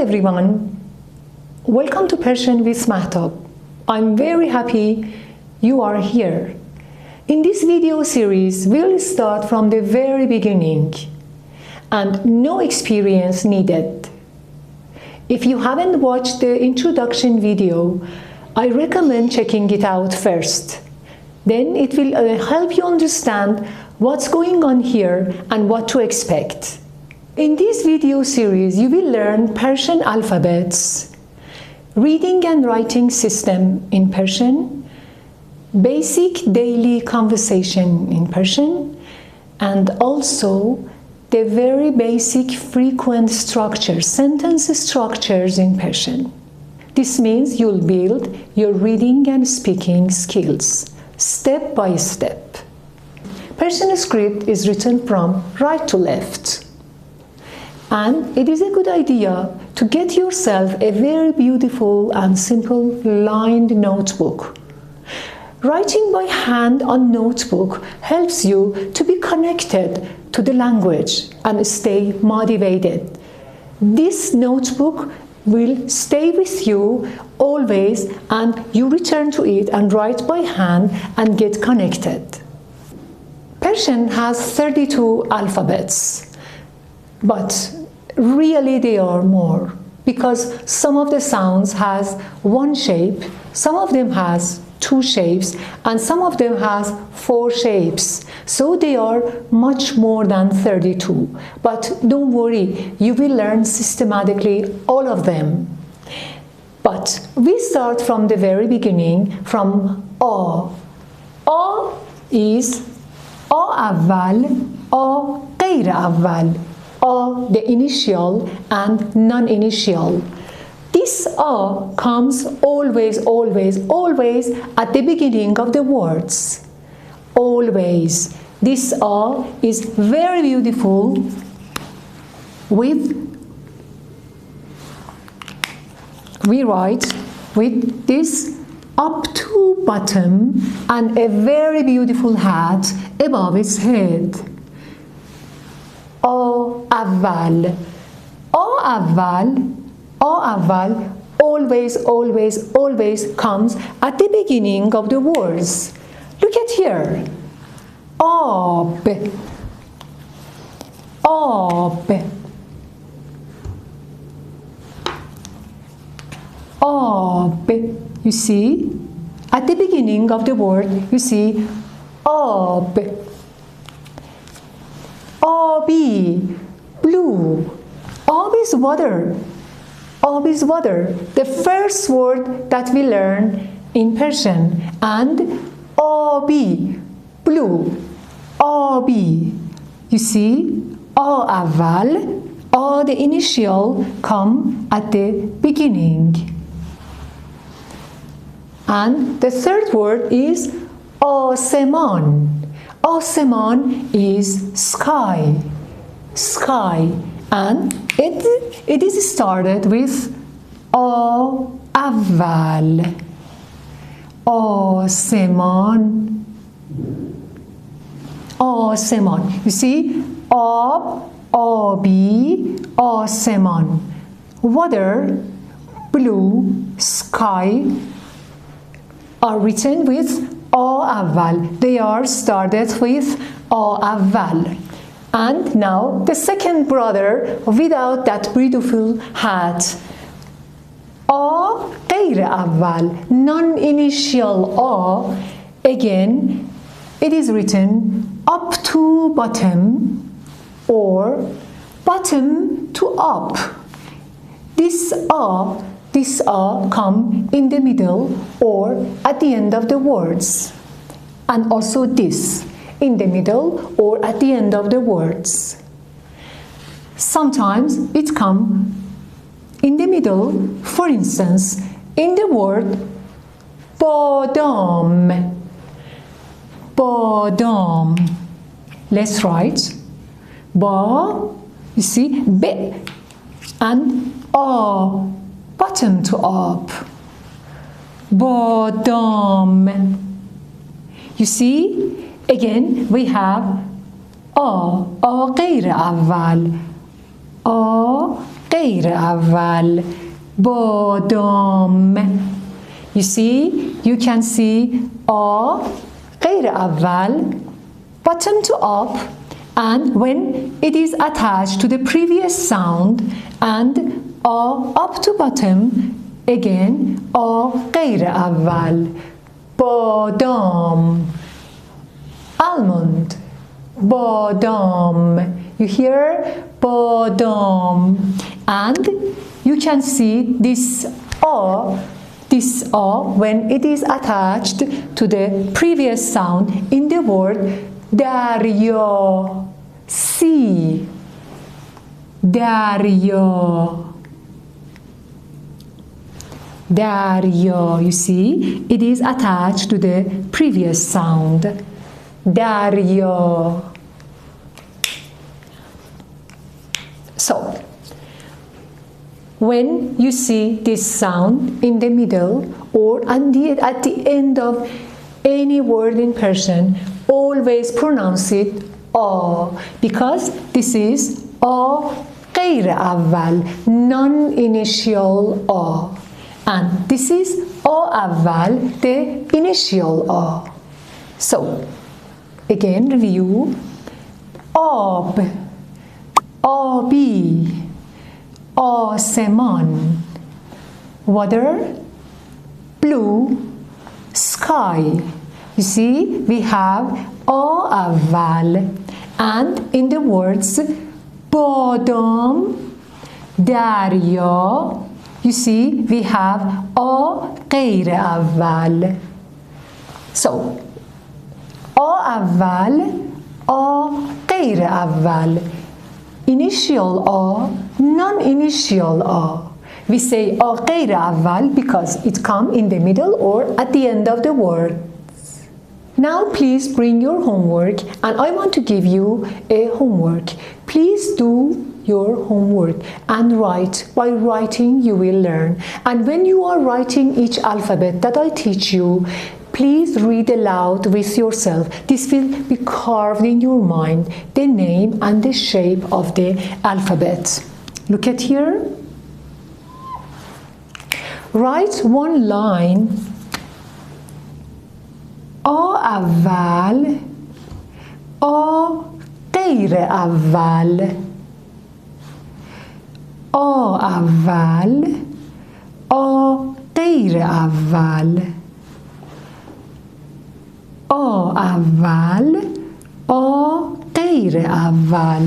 everyone, welcome to Persian with Mahtab. I'm very happy you are here. In this video series, we'll start from the very beginning and no experience needed. If you haven't watched the introduction video, I recommend checking it out first. Then it will help you understand what's going on here and what to expect. In this video series, you will learn Persian alphabets, reading and writing system in Persian, basic daily conversation in Persian, and also the very basic frequent structures, sentence structures in Persian. This means you'll build your reading and speaking skills step by step. Persian script is written from right to left. And it is a good idea to get yourself a very beautiful and simple lined notebook. Writing by hand on notebook helps you to be connected to the language and stay motivated. This notebook will stay with you always, and you return to it and write by hand and get connected. Persian has 32 alphabets. But really there are more, because some of the sounds has one shape, some of them has two shapes, and some of them has four shapes. So they are much more than 32. But don't worry, you will learn systematically all of them. But we start from the very beginning, from A. A is A اول، A غیر اول. A, the initial and non-initial. This A comes always at the beginning of the words. Always. This A is very beautiful we write with this up to bottom and a very beautiful hat above its head. A اول. A اول always comes at the beginning of the words. Look at here. آب. آب. آب. You see? At the beginning of the word, you see آب. آبی, blue. Ab is water. Ab is water, the first word that we learn in Persian. And آبی, blue. آبی. You see, A اول, A the initial come at the beginning. And the third word is آسمان. آسمان is sky. Sky. And it is started with A اول. آسمان. آسمان. You see, آب, آبی, آسمان. Water, blue, sky are written with A اول. They are started with A اول. And now the second brother without that beautiful hat. A غیر اول, non-initial A. Again, it is written up to bottom or bottom to up. This A come in the middle or at the end of the words. And also this, in the middle or at the end of the words. Sometimes it comes in the middle, for instance, in the word بادام. بادام. Let's write ba, you see, B, and A, bottom to up. بادام. You see, again we have A غیر اول. A غیر اول بادام. You see, you can see A غیر اول, bottom to up, and when it is attached to the previous sound, and A up to bottom, again A غیر اول بادام. Almond, بادام. You hear بادام, and you can see this A when it is attached to the previous sound in the word دریا. sea, دریا. دریا. You see, it is attached to the previous sound. دریا. So, when you see this sound in the middle or at the end of any word in Persian, always pronounce it A, because this is A غیر اول, non-initial A, and this is A اول, the initial A. So, again review. آب, آبی, آسمان, water, blue, sky. You see, we have A اول, and in the words بادام, دریا, you see, we have A غیر اول. So, A اول, A غیر اول, initial A, non-initial A. We say A غیر اول because it comes in the middle or at the end of the word. Now please bring your homework, and I want to give you a homework. Please do your homework and write. By writing you will learn. And when you are writing each alphabet that I teach you, please read aloud with yourself. This will be carved in your mind, the name and the shape of the alphabet. Look at here. Write one line. A اول, A غیر اول, A اول, A غیر اول, A اول, A غیر اول.